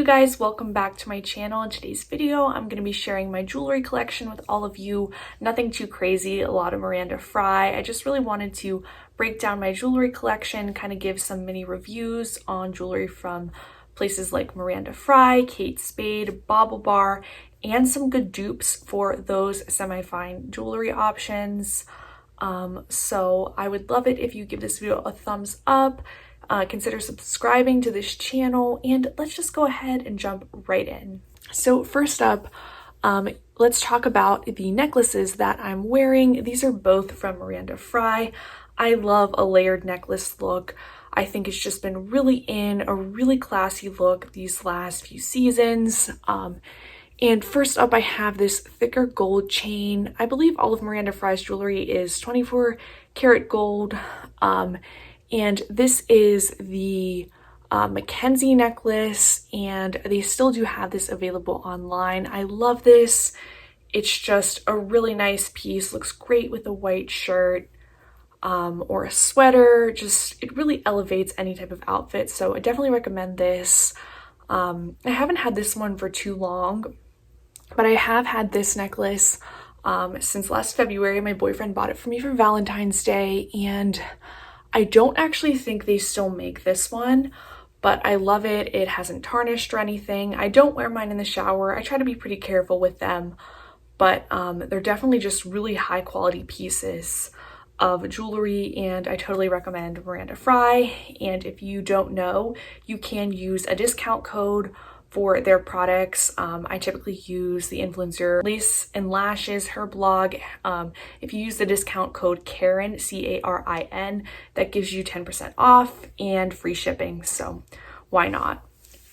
guys, welcome back to my channel. In today's video, I'm going to be sharing my jewelry collection with all of you. Nothing too crazy, a lot of Miranda Frye. I just really wanted to break down my jewelry collection, kind of give some mini reviews on jewelry from places like Miranda Frye, Spade, BaubleBar, and some good dupes for those semi-fine jewelry options. So I would love it if you give this video a thumbs up. Consider subscribing to this channel, and let's just go ahead and jump right in. So first up, let's talk about the necklaces that I'm wearing. These are both from Miranda Frye. I love a layered necklace look. I think it's just been really in a really classy look these last few seasons. And first up, I have this thicker gold chain. I believe all of Miranda Frye's jewelry is 24 karat gold. And this is the Mackenzie necklace, and they still do have this available online. I love this. It's just a really nice piece. Looks great with a white shirt or a sweater. Just, it really elevates any type of outfit. So I definitely recommend this. I haven't had this one for too long, but I have had this necklace since last February. My boyfriend bought it for me for Valentine's Day, and I don't actually think they still make this one, but I love it. It hasn't tarnished or anything. I don't wear mine in the shower. I try to be pretty careful with them, but they're definitely just really high quality pieces of jewelry, and I totally recommend Miranda Frye. And if you don't know, you can use a discount code for their products. I typically use the influencer Lace and Lashes, her blog. If you use the discount code Karin, C-A-R-I-N, that gives you 10% off and free shipping, so why not?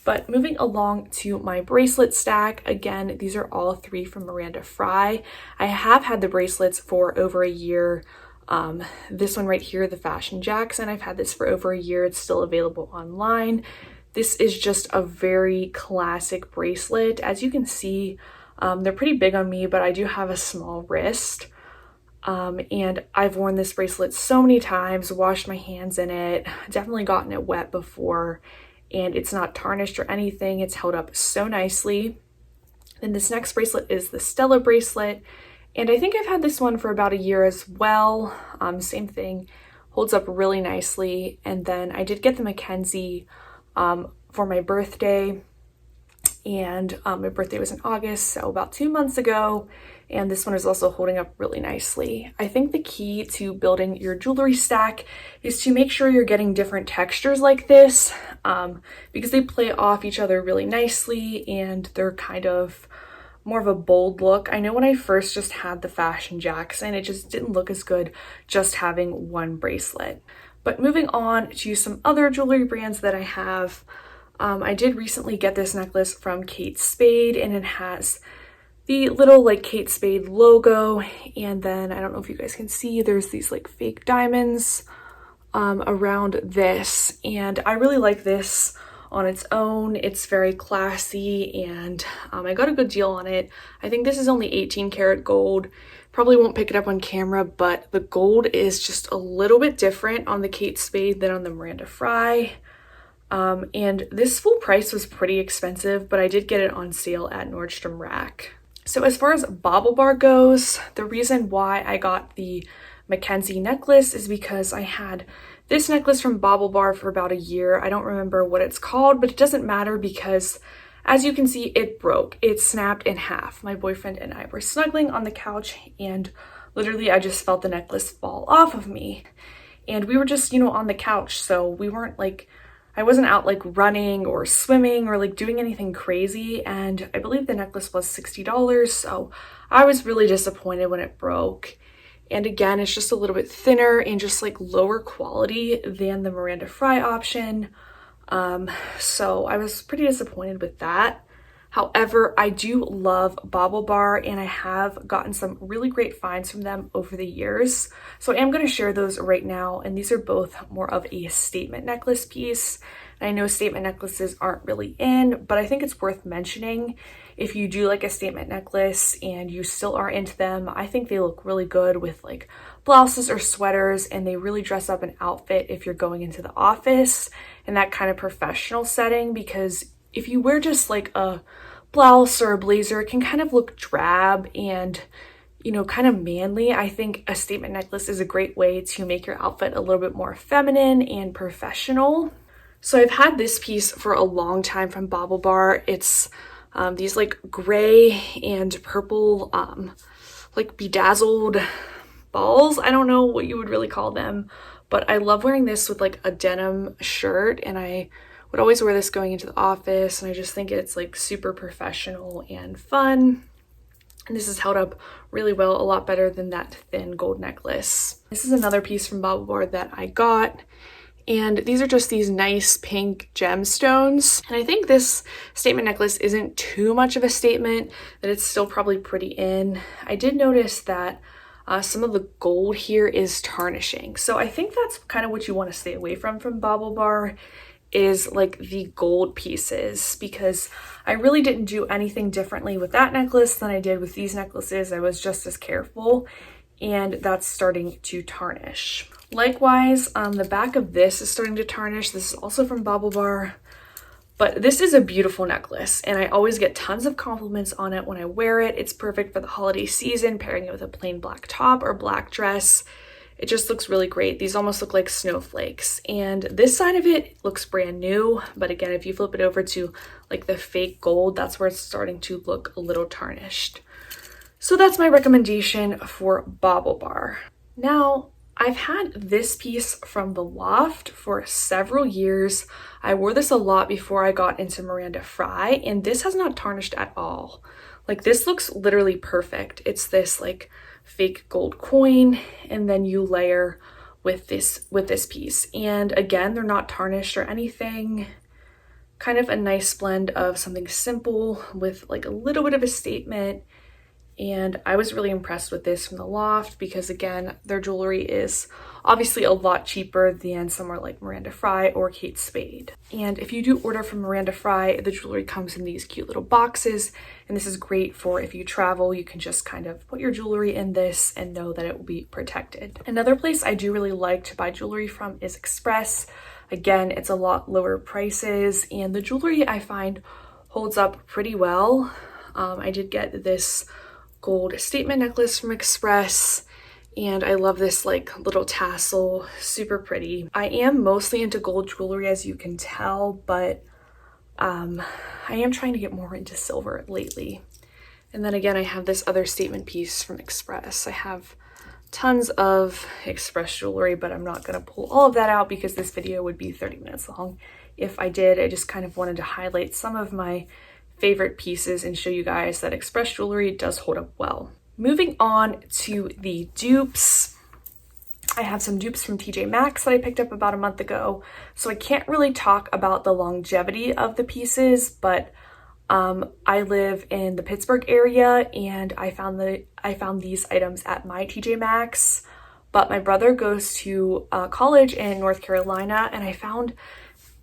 But moving along to my bracelet stack, again, these are all three from Miranda Frye. I have had the bracelets for over a year. This one right here, the Fashion Jackson, I've had this for over a year. It's still available online. This is just a very classic bracelet. As you can see, they're pretty big on me, but I do have a small wrist. And I've worn this bracelet so many times, washed my hands in it, definitely gotten it wet before, and it's not tarnished or anything. It's held up so nicely. Then this next bracelet is the Stella bracelet, and I think I've had this one for about a year as well. Same thing, holds up really nicely. And then I did get the Mackenzie for my birthday, and my birthday was in August, so about 2 months ago, and this one is also holding up really nicely. I think the key to building your jewelry stack is to make sure you're getting different textures like this, because they play off each other really nicely, and they're kind of more of a bold look. I know when I first just had the Fashion Jackson, it just didn't look as good just having one bracelet. But moving on to some other jewelry brands that I have, I did recently get this necklace from Spade, and it has the little like Kate Spade logo, and then I don't know if you guys can see, there's these like fake diamonds around this, and I really like this on its own. It's very classy, and I got a good deal on it. I think this is only 18 karat gold. Probably won't pick it up on camera, but the gold is just a little bit different on the Kate Spade than on the Miranda Frye. And this full price was pretty expensive, but I did get it on sale at Nordstrom Rack. So as far as BaubleBar goes, the reason why I got the Mackenzie necklace is because I had this necklace from BaubleBar for about a year. I don't remember what it's called, but it doesn't matter because as you can see, it broke. It snapped in half. My boyfriend and I were snuggling on the couch, and literally I just felt the necklace fall off of me. And we were just, on the couch, so we weren't like, I wasn't out like running or swimming or like doing anything crazy. And I believe the necklace was $60, so I was really disappointed when it broke. And again, it's just a little bit thinner and just like lower quality than the Miranda Frye option. So I was pretty disappointed with that. However, I do love BaubleBar, and I have gotten some really great finds from them over the years. So I am going to share those right now, and these are both more of a statement necklace piece. And I know statement necklaces aren't really in, but I think it's worth mentioning. If you do like a statement necklace and you still are into them, I think they look really good with like blouses or sweaters, and they really dress up an outfit if you're going into the office in that kind of professional setting, because if you wear just like a blouse or a blazer, it can kind of look drab and, you know, kind of manly. I think a statement necklace is a great way to make your outfit a little bit more feminine and professional. So I've had this piece for a long time from BaubleBar. It's these like gray and purple like bedazzled balls. I don't know what you would really call them, but I love wearing this with like a denim shirt, and I would always wear this going into the office, and I just think it's like super professional and fun. And this has held up really well, a lot better than that thin gold necklace. This is another piece from BaubleBar that I got, and these are just these nice pink gemstones. And I think this statement necklace isn't too much of a statement, that it's still probably pretty in. I did notice that some of the gold here is tarnishing. So I think that's kind of what you want to stay away from BaubleBar, is like the gold pieces, because I really didn't do anything differently with that necklace than I did with these necklaces. I was just as careful, and that's starting to tarnish. Likewise, the back of this is starting to tarnish. This is also from BaubleBar, but this is a beautiful necklace, and I always get tons of compliments on it when I wear it. It's perfect for the holiday season, pairing it with a plain black top or black dress. It just looks really great. These almost look like snowflakes, and this side of it looks brand new, but again, if you flip it over to like the fake gold, that's where it's starting to look a little tarnished. So that's my recommendation for BaubleBar. Now, I've had this piece from the Loft for several years. I wore this a lot before I got into Miranda Frye, and this has not tarnished at all. Like, this looks literally perfect. It's this like fake gold coin, and then you layer with this piece. And again, they're not tarnished or anything. Kind of a nice blend of something simple with like a little bit of a statement. And I was really impressed with this from the Loft, because again, their jewelry is obviously a lot cheaper than somewhere like Miranda Frye or Kate Spade. And if you do order from Miranda Frye, the jewelry comes in these cute little boxes, and this is great for if you travel, you can just kind of put your jewelry in this and know that it will be protected. Another place I do really like to buy jewelry from is Express. Again, it's a lot lower prices, and the jewelry I find holds up pretty well. I did get this gold statement necklace from Express, and I love this like little tassel, super pretty. I am mostly into gold jewelry, as you can tell, but I am trying to get more into silver lately. And then again, I have this other statement piece from Express. I have tons of Express jewelry, but I'm not going to pull all of that out because this video would be 30 minutes long if I did. I just kind of wanted to highlight some of my favorite pieces and show you guys that Express jewelry does hold up well. Moving on to the dupes. I have some dupes from TJ Maxx that I picked up about a month ago, so I can't really talk about the longevity of the pieces, but I live in the Pittsburgh area, and I found these items at my TJ Maxx, but my brother goes to college in North Carolina, and I found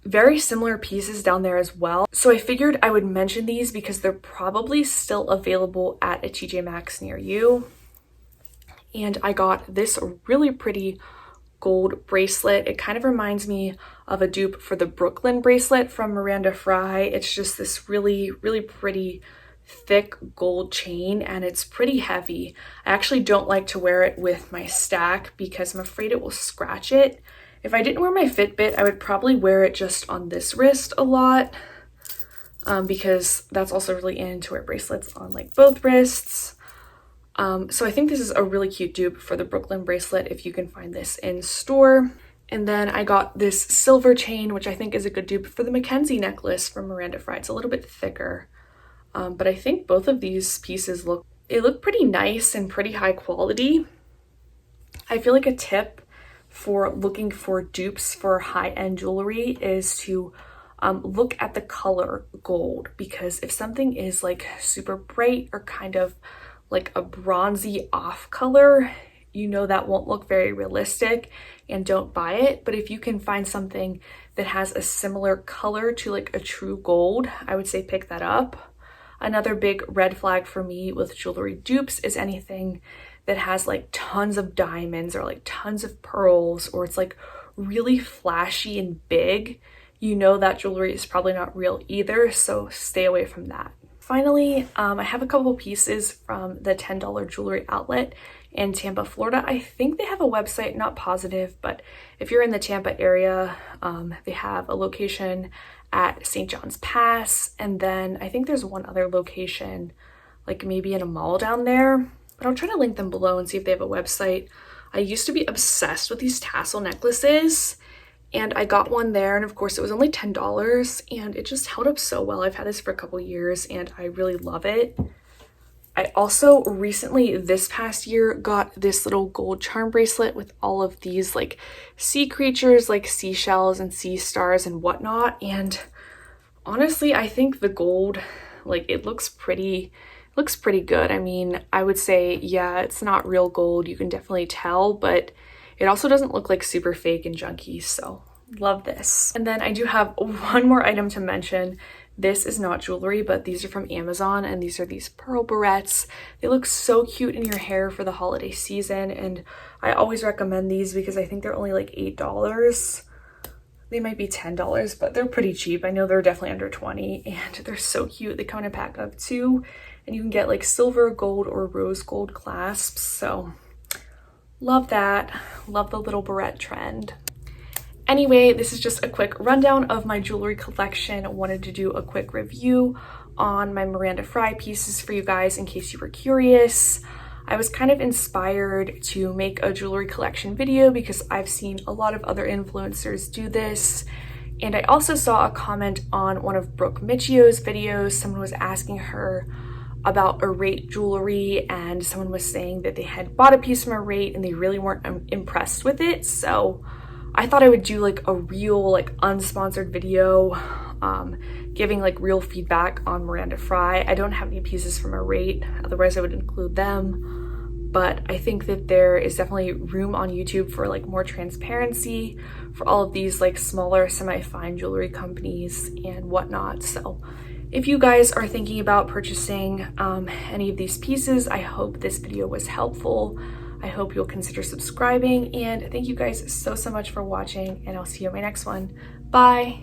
very similar pieces down there as well. So I figured I would mention these because they're probably still available at a TJ Maxx near you. And I got this really pretty gold bracelet. It kind of reminds me of a dupe for the Brooklyn bracelet from Miranda Frye. It's just this really, really pretty thick gold chain, and it's pretty heavy. I actually don't like to wear it with my stack because I'm afraid it will scratch it. If I didn't wear my Fitbit, I would probably wear it just on this wrist a lot, because that's also really in to wear bracelets on like both wrists. So I think this is a really cute dupe for the Brooklyn bracelet if you can find this in store. And then I got this silver chain, which I think is a good dupe for the Mackenzie necklace from Miranda Frye. It's a little bit thicker, but I think both of these pieces look pretty nice and pretty high quality. I feel like a tip for looking for dupes for high-end jewelry is to look at the color gold, because if something is like super bright or kind of like a bronzy off color, you know that won't look very realistic, and don't buy it. But if you can find something that has a similar color to like a true gold, I would say pick that up. Another big red flag for me with jewelry dupes is anything that has like tons of diamonds or like tons of pearls, or it's like really flashy and big. you know that jewelry is probably not real either, so stay away from that. Finally, I have a couple pieces from the $10 jewelry outlet in Tampa, Florida. I think they have a website, not positive, but if you're in the Tampa area, they have a location at St. John's Pass, and then I think there's one other location, like maybe in a mall down there, but I'll try to link them below and see if they have a website. I used to be obsessed with these tassel necklaces, and I got one there, and of course it was only $10, and it just held up so well. I've had this for a couple years and I really love it. I also recently, this past year, got this little gold charm bracelet with all of these like sea creatures, like seashells and sea stars and whatnot. And honestly, I think the gold, like it looks pretty good. I mean, I would say, yeah, it's not real gold. You can definitely tell, but it also doesn't look like super fake and junky. So love this. And then I do have one more item to mention. This is not jewelry, but these are from Amazon, and these are these pearl barrettes. They look so cute in your hair for the holiday season, and I always recommend these because I think they're only like $8. They might be $10, but they're pretty cheap. I know they're definitely under 20, and they're so cute. They come in a pack of 2, and you can get like silver, gold, or rose gold clasps. So love that. Love the little barrette trend. Anyway, this is just a quick rundown of my jewelry collection. I wanted to do a quick review on my Miranda Frye pieces for you guys in case you were curious. I was kind of inspired to make a jewelry collection video because I've seen a lot of other influencers do this. And I also saw a comment on one of Brooke Michio's videos. Someone was asking her about Arate jewelry, and someone was saying that they had bought a piece from Arate and they really weren't impressed with it. So I thought I would do like a real like unsponsored video giving like real feedback on Miranda Frye. I don't have any pieces from Arate, otherwise I would include them, but I think that there is definitely room on YouTube for like more transparency for all of these like smaller semi-fine jewelry companies and whatnot. So if you guys are thinking about purchasing any of these pieces, I hope this video was helpful. I hope you'll consider subscribing, and thank you guys so much for watching, and I'll see you in my next one. Bye!